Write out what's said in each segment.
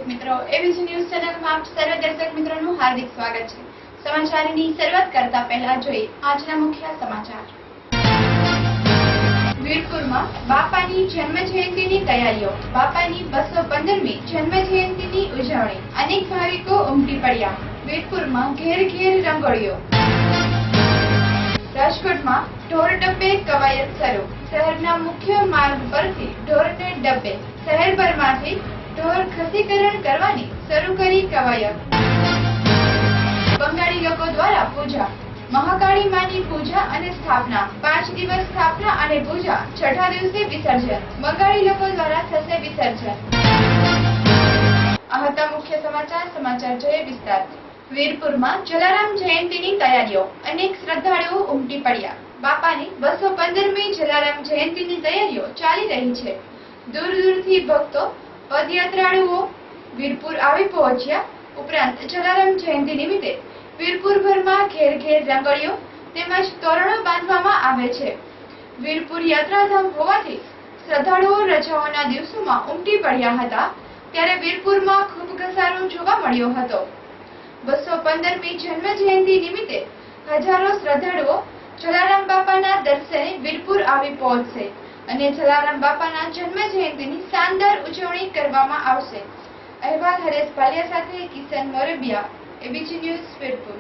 દર્શક મિત્રો, ABC news ચેનલમાં આપ સર્વ દર્શક મિત્રોનું હાર્દિક સ્વાગત છે। સમાચારની શરૂઆત કરતા પહેલા જોઈએ આજના મુખ્ય સમાચાર। વીરપુરમાં બાપાની જન્મ જયંતિની તૈયારીઓ। બાપાની 215મી જન્મ જયંતિની ઉજવણી। અનેક ભાવિકો ઉમટી પડ્યા। વીરપુરમાં ઘેર ઘેર રંગોળીઓ। રાજકોટમાં ઢોર ડબ્બે કવાયત શરૂ। શહેરના મુખ્ય માર્ગ પરથી ઢોરને ડબ્બે શહેરભરમાંથી ઢોર ખસીકરણ કરવાની શરૂ કરી કવાયત। બંગાળી લોકો દ્વારા પૂજા। મહાકાળી માની પૂજા અને સ્થાપના। 5 દિવસ સ્થાપના અને પૂજા, છઠ્ઠા દિવસે વિસર્જન। બંગાળી લોકો દ્વારા થશે વિસર્જન। આ હતા મુખ્ય સમાચાર। સમાચાર જોઈએ વિસ્તારથી। વીરપુરમાં જલારામ જયંતિની તૈયારીઓ। અનેક શ્રદ્ધાળુઓ ઉમટી પડ્યા। બાપાની 215મી જલારામ જયંતિની તૈયારીઓ ચાલી રહી છે। દૂર દૂરથી ભક્તો પદયાત્રાળુઓ વીરપુર આવી પહોંચ્યા। ઉપરાંત જલારામ જયંતિ નિમિત્તે વીરપુરભરમાં ઘેર ઘેર રંગોળીઓ તેમજ તોરણો બાંધવામાં આવે છે। વીરપુર યાત્રાધામ હોવાથી શ્રદ્ધાળુઓ રજાઓના દિવસોમાં ઉમટી પડ્યા હતા, ત્યારે વીરપુરમાં ખૂબ ઘસારો જોવા મળ્યો હતો। 215મી જન્મ જયંતિ નિમિત્તે હજારો શ્રદ્ધાળુઓ જલારામ બાપાના દર્શને વીરપુર આવી પહોંચશે અને જલારામ બાપાના જન્મ જયંતિની શાનદાર ઉજવણી કરવામાં આવશે। અહેવાલ હરેશ ભાલિયા સાથે કિશન મોરબિયા, એબીસી ન્યૂઝ વીરપુર।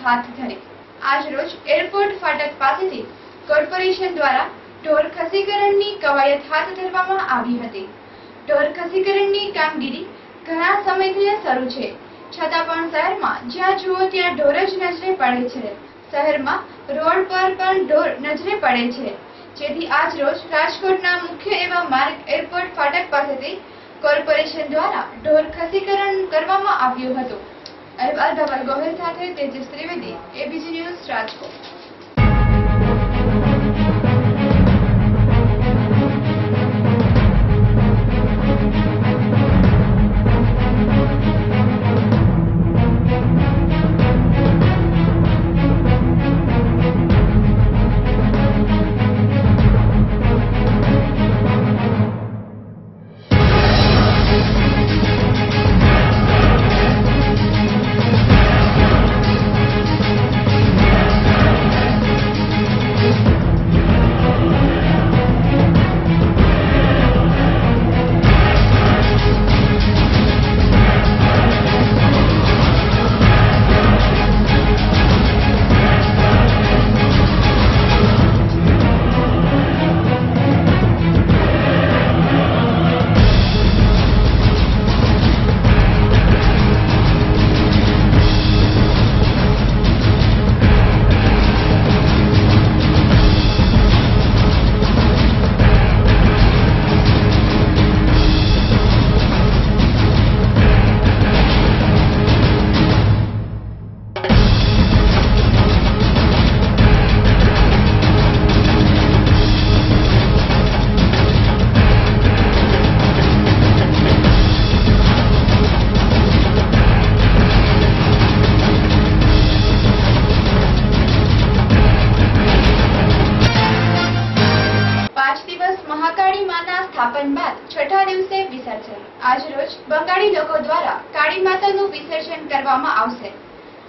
હાથ ધરી. આજરોજ એરપોર્ટ ફાટક પાસેથી કોર્પોરેશન દ્વારા ઢોર ખસીકરણની કવાયત હાથ ધરવામાં આવી હતી. ઢોર ખસીકરણની કામગીરી ઘણા સમયથી શરૂ છે, છતાં પણ શહેરમાં જ્યાં જુઓ ત્યાં ઢોર જ નજરે પડે છે. શહેરમાં રોડ પર પણ ઢોર નજરે પડે છે, જેથી આજરોજ રાજકોટના મુખ્ય એવા માર્ગ એરપોર્ટ ફાટક પાસેથી કોર્પોરેશન દ્વારા ઢોર ખસીકરણ કરવામાં આવ્યું હતું. અહેવાલ ધવલ ગોહિલ સાથે તેજસ ત્રિવેદી, એબીસી ન્યૂઝ, રાજકોટ. મહાકાળી માના સ્થાપન બાદ છઠ્ઠા દિવસે વિસર્જન. આજરોજ બંગાળી લોકો દ્વારા કાળી માતાનું વિસર્જન કરવામાં આવશે.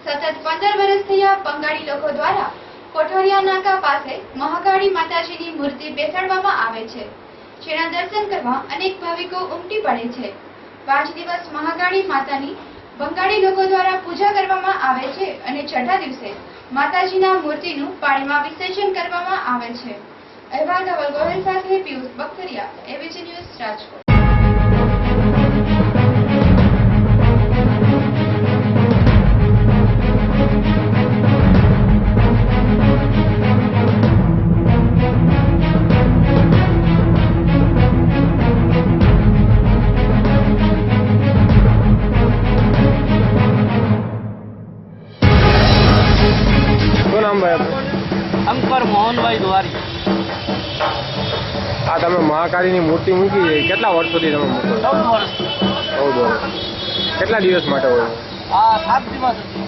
સતત 15 વર્ષ થયા બંગાળી લોકો દ્વારા કોઠારિયા નાકા પાસે મહાકાળી માતાજીની મૂર્તિ બેસાડવામાં આવે છે, જેના દર્શન કરવા અનેક ભાવિકો ઉમટી પડે છે. 5 દિવસ મહાકાળી માતાની બંગાળી લોકો દ્વારા પૂજા કરવામાં આવે છે અને છઠ્ઠા દિવસે માતાજીના મૂર્તિનું પાણીમાં વિસર્જન કરવામાં આવે છે. અહેવાલ ધવલ ગોહિલ સાથે પિયુષ બખતરિયા, એબીસી ન્યૂઝ, રાજકોટ. શું નામ ભાઈ આપનું? શંકર મોહનભાઈ દ્વારી. આ તમે મહાકાળીની મૂર્તિ મૂકી છે, કેટલા વર્ષોથી તમે મૂકો છો? 14 વર્ષ. 14 વર્ષ. કેટલા દિવસ માટે હોય? આ 7 દિવસ હતી.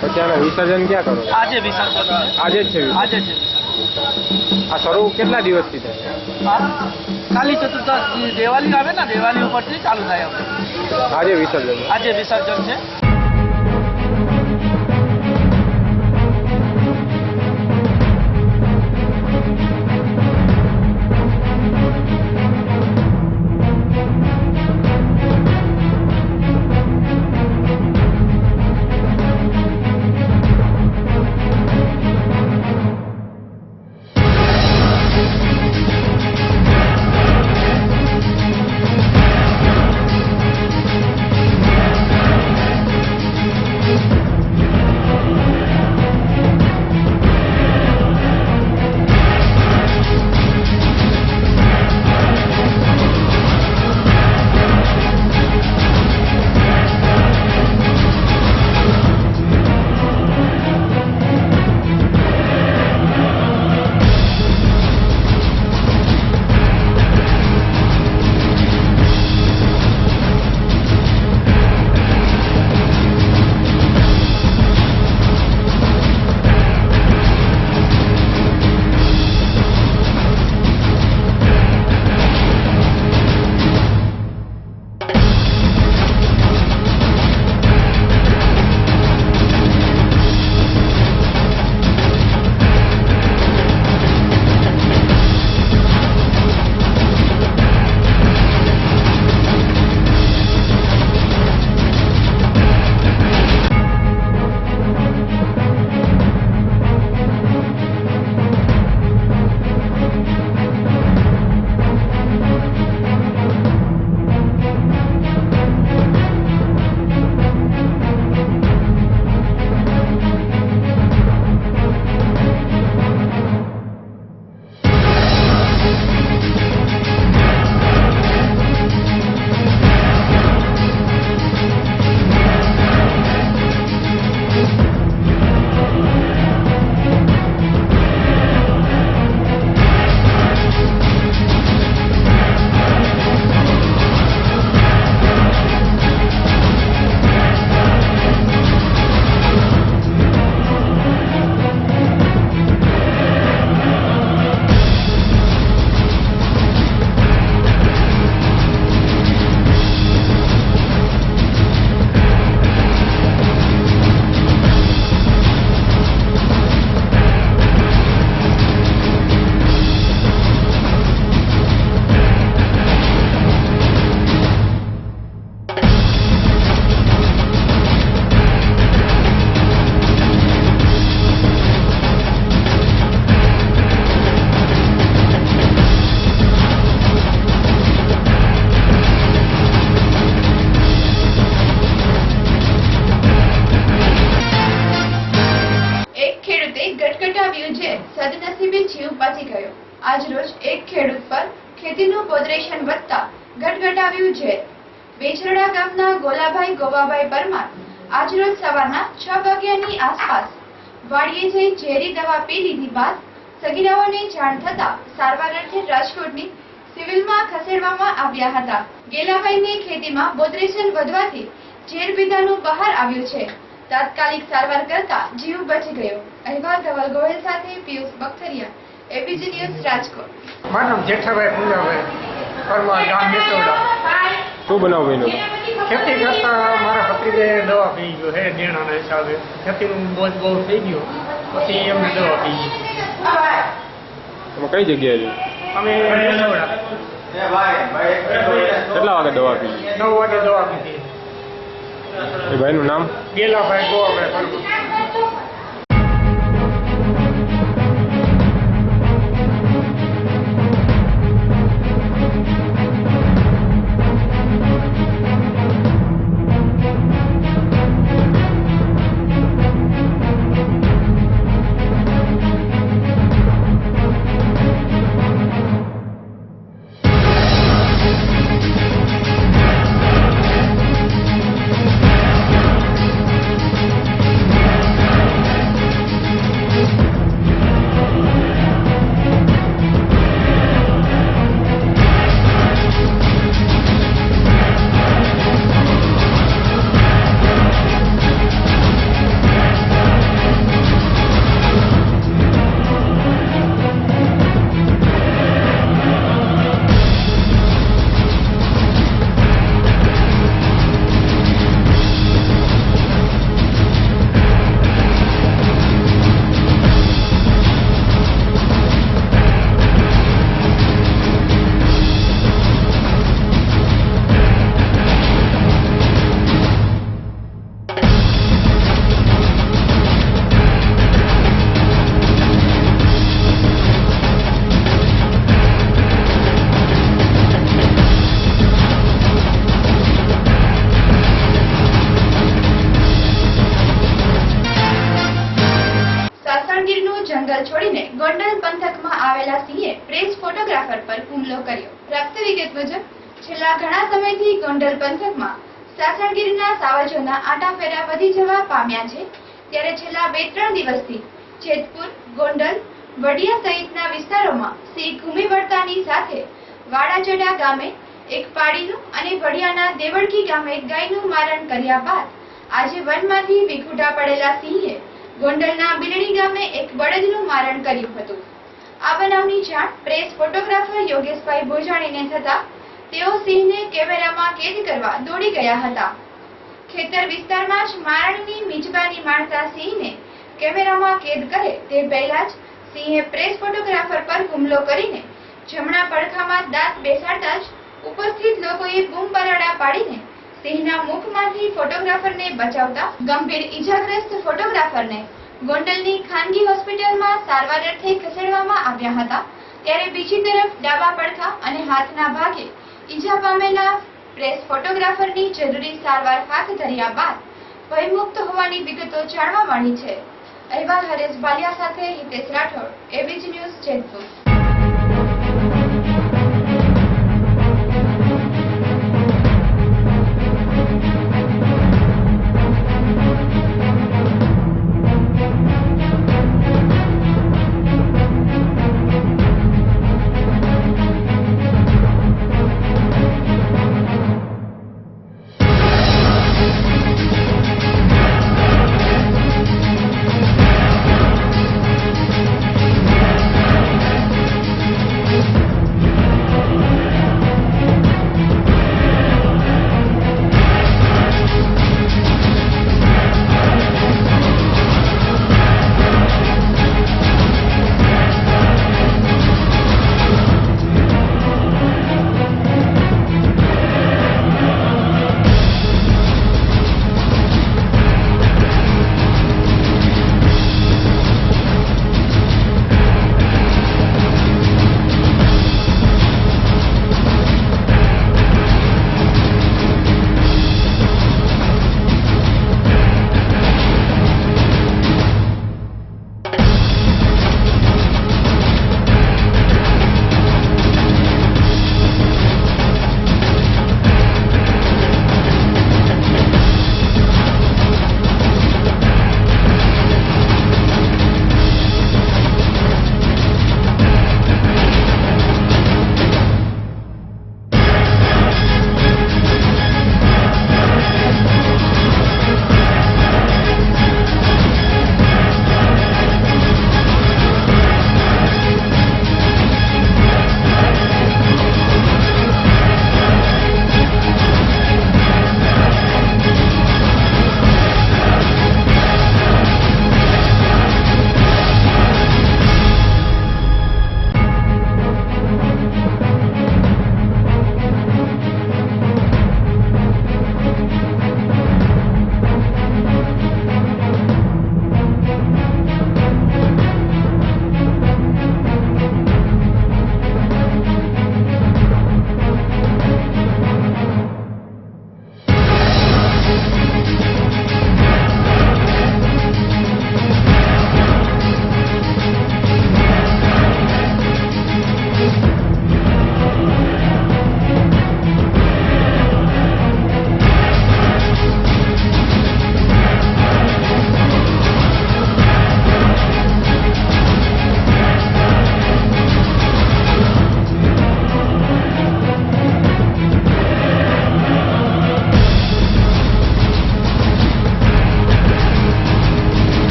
પછી આનું વિસર્જન ક્યાં કરો? આજે વિસર્જન છે. આજે જ છે વિસર્જન? આજે છે વિસર્જન. આ શરૂ કેટલા દિવસથી થાય? કાલી ચતુર્દશી દિવાળી આવે ને, દિવાળી ઉપરથી ચાલુ થાય. આજે વિસર્જન? આજે વિસર્જન છે. એક ખેડૂત પર ખેતીનું બોદરેશન વધતા ગટગટાવ્યું છે. વેચરડા ગામના ગોલાભાઈ ગોવાભાઈ પરમાર આજરોજ સવારના 6 વાગ્યાની આસપાસ વાડીએ જઈ ઝેરી દવા પી લીધી બાદ સગીરાઓને જાણ થતા સારવાર અર્થે રાજકોટની સિવિલમાં ખસેડવામાં આવ્યા હતા. ગેલાભાઈને ખેતીમાં બોદરેશન વધવાથી ઝેર પીધાનું બહાર આવ્યું છે. તાત્કાલિક સારવાર કરતા જીવ બચી ગયો. અહેવાલ ધવલ ગોહિલ સાથે પિયુષ બખતરિયા, એબીજી ન્યૂઝ, રાજકોટ. મારું નામ જેઠાભાઈ પૂંજાભાઈ પરમાર, ગામ મેસોડા. શું બનાવ બન્યો? ખેતી કરતા મારા ભત્રીજે દવા પી ગયો હે નિર્ણાના હિસાબે. ખેતીનું બોજ બહુ થઈ ગયો, પછી એમને દવા પી ગઈ. તમે કઈ જગ્યાએ છો? અમે મેસોડા કેટલા વાગે દવા પી? 9 વાગે દવા પીધી. એ ભાઈનું નામ? ગેલાભાઈ ગોવાભાઈ પરમાર. જંગલ છોડીને ગોંડલ પંથકમાં આવેલા સિંહે પ્રેસ ફોટોગ્રાફર પર હુમલો કર્યો. પ્રાપ્ત વિગત મુજબ છેલ્લા ઘણા સમયથી ગોંડલ પંથકમાં સાસણગીરના સાવજોના આટાફેરા વધી જવા પામ્યા છે. ત્યારે છેલ્લા 2-3 દિવસથી જેતપુર, ગોંડલ, વડિયા સહિતના વિસ્તારોમાં સિંહ ઘૂમી વળતાની સાથે વાડાચડા ગામે એક પાડીનું અને વડિયાના દેવળકી ગામે ગાયનું મારણ કર્યા બાદ આજે વનમાંથી વિખૂટા પડેલા સિંહે ગોંડલના બિલડી ગામે એક બળદનું મારણ કર્યું હતું. આ બનાવની જાણ પ્રેસ ફોટોગ્રાફર યોગેશભાઈ ભોજાણીને થતા તેઓ સિંહને કેમેરામાં કેદ કરવા દોડી ગયા હતા. ખેતર વિસ્તારમાં જ મારણની મિજબાની માણતા સિંહને કેમેરામાં કેદ કરે તે પહેલા જ સિંહે પ્રેસ ફોટોગ્રાફર પર હુમલો કરીને જમણા પડખામાં દાંત બેસાડતા જ ઉપસ્થિત લોકોએ બૂમ બરાડા પાડીને સિંહના મુખમાંથી ફોટોગ્રાફરને બચાવતા ગંભીર ઈજાગ્રસ્ત ફોટોગ્રાફરને ગોંડલની ખાનગી હોસ્પિટલમાં સારવાર અર્થે ખસેડવામાં આવ્યા હતા. ત્યારે બીજી તરફ ડાબા પડખા અને હાથના ભાગે ઈજા પામેલા પ્રેસ ફોટોગ્રાફરની જરૂરી સારવાર હાથ ધર્યા બાદ ભયમુક્ત હોવાની વિગતો જાણવા મળી છે. અહેવાલ હરેશ બાલિયા સાથે હિતેશ રાઠોડ, એબીજી ન્યૂઝ, જેતપુર.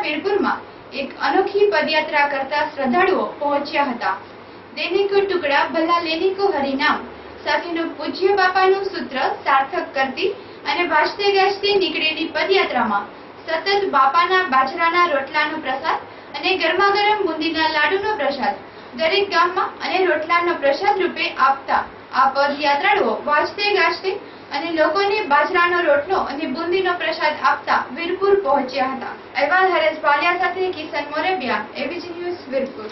વીરપુરમાં એક અનોખી પદયાત્રા કરતા શ્રદ્ધાળુઓ પહોંચ્યા હતા. દેનિકો ટુકડા ભલા લેનિકો હરિનામ સાથેનું પૂજ્ય બાપાનું સૂત્ર સાર્થક કરતી અને વાજતે ગાજતે નીકળેલી પદયાત્રામાં સતત બાપાના બાજરાના રોટલાનો પ્રસાદ અને ગરમાગરમ બુંદીના લાડુનો પ્રસાદ દરેક ગામમાં અને રોટલાનો પ્રસાદ રૂપે આપતા આ પદયાત્રાળુઓ વાજતે ગાજતે અને લોકોને બાજરાનો રોટલો અને બુંદીનો પ્રસાદ આપતા વીરપુર પહોંચ્યા હતા. અહેવાલ હરેશ બાલિયા સાથે કિશન મોરબિયા, એબીસી ન્યૂઝ વીરપુર.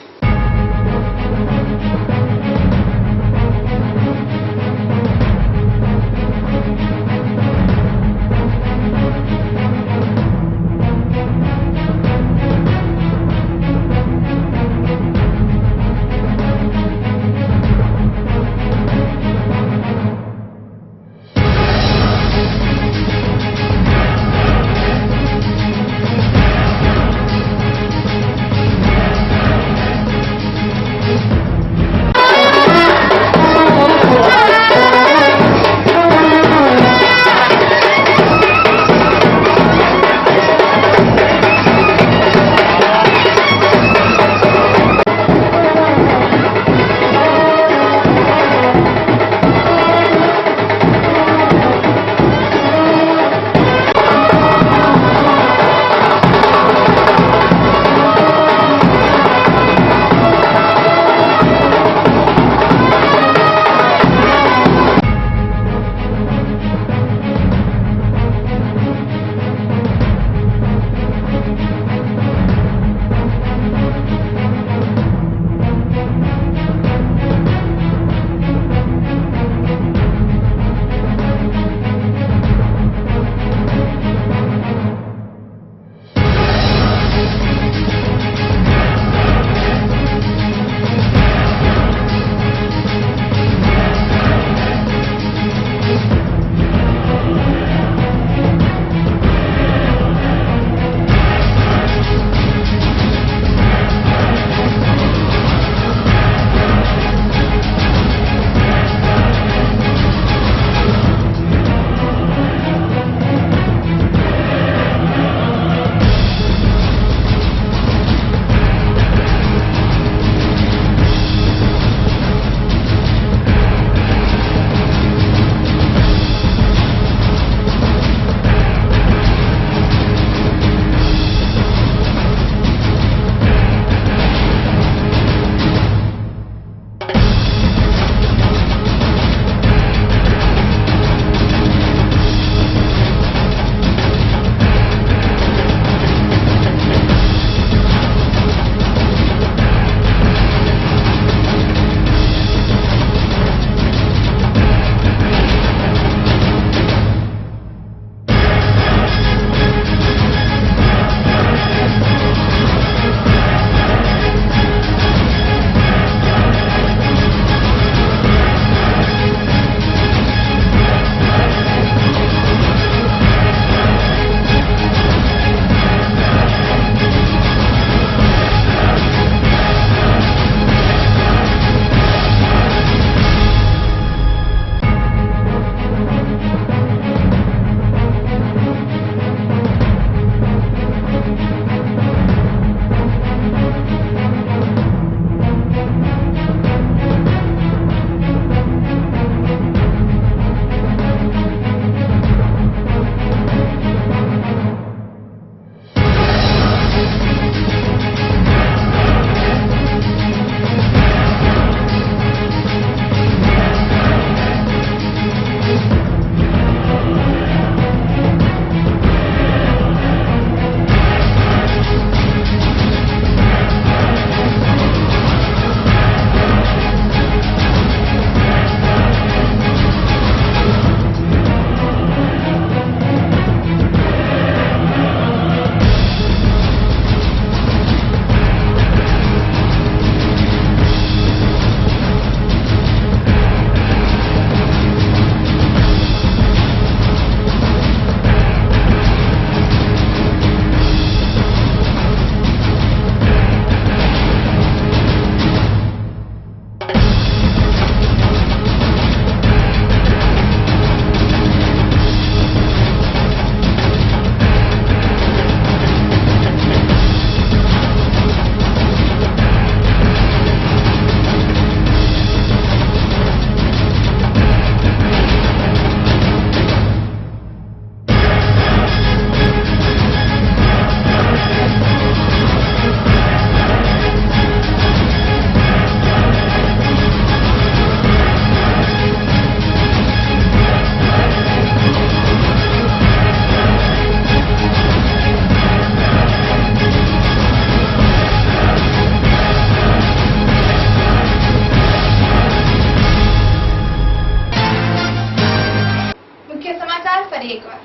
ફરી એકવાર.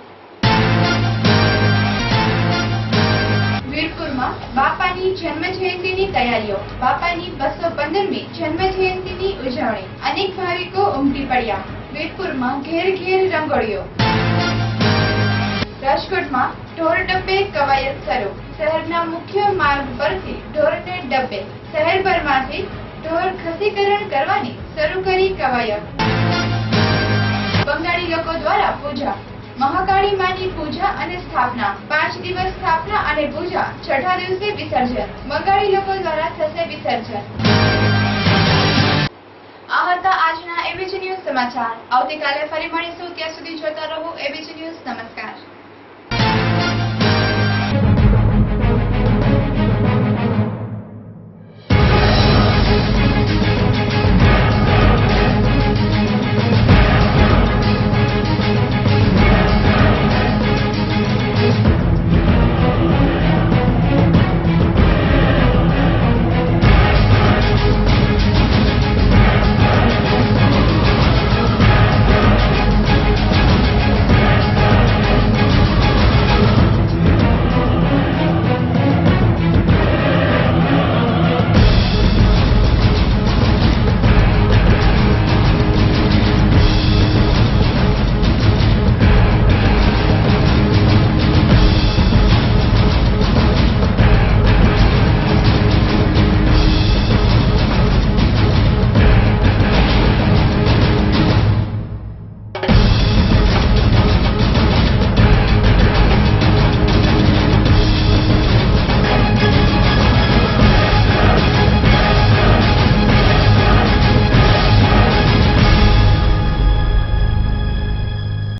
વીરપુરમાં બાપાની જન્મ જયંતિની તૈયારીઓ. બાપાની 215મી જન્મ જયંતિની ઉજવણી. અનેક ભાવિકો ઉમટી પડ્યા. વીરપુરમાં ઘેર ઘેર રંગોળીઓ. રાજકોટમાં ઢોર ડબ્બે કવાયત શરૂ. શહેરના મુખ્ય માર્ગ પરથી ઢોરને ડબ્બે. શહેરભરમાંથી ઢોર ખસીકરણ કરવાની શરૂ કરી કવાયત. બંગાળી લોકો દ્વારા પૂજા. મહાકાળી માની પૂજા અને સ્થાપના. 5 દિવસ સ્થાપના અને પૂજા. છઠ્ઠા દિવસે વિસર્જન. બંગાળી લોકો દ્વારા થશે વિસર્જન. આ હતા આજના એબીસી ન્યૂઝ સમાચાર. આવતીકાલે ફરી મળીશું. ત્યાં સુધી જોતા રહો એબીસી ન્યૂઝ. નમસ્કાર.